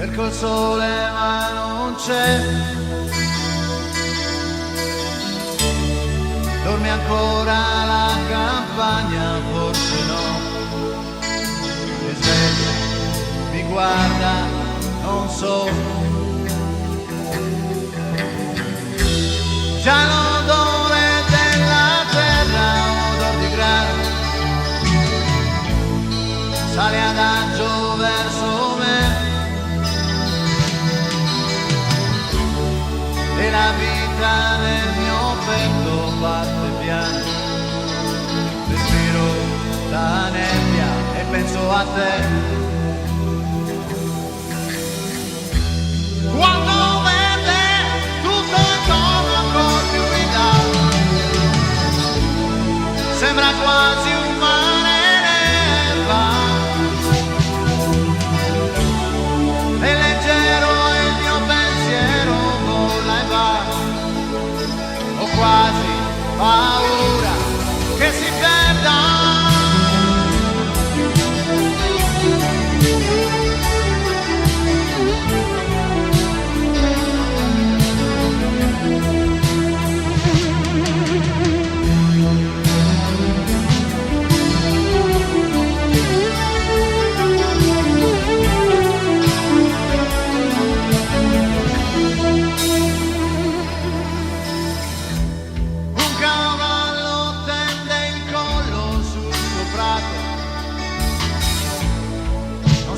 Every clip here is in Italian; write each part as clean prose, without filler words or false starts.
cerco il sole ma non c'è. Dormi ancora la campagna, forse no. Mi sveglia, mi guarda, non so. Già l'odore della terra, odor di grano, sale adagio verso me. E la vita nel mio petto batte piano. Respiro la nebbia e penso a te. Quando vede tutto intorno ancora più guidato, sembra quasi un mare neva. E leggero il mio pensiero vola e va. Ho quasi paura che si perda.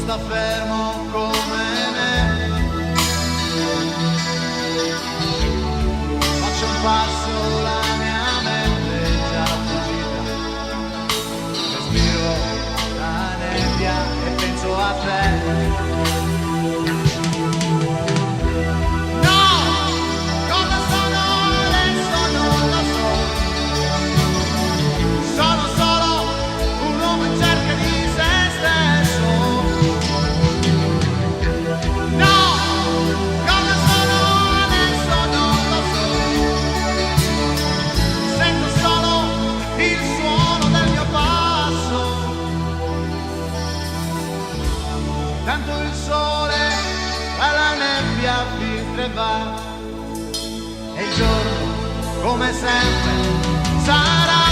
Sta fermo come me, faccio un passo, la mia mente è già fuggita. Respiro la nebbia e penso a te. Tanto il sole alla nebbia filtra e va, e il giorno come sempre sarà.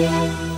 Thank you.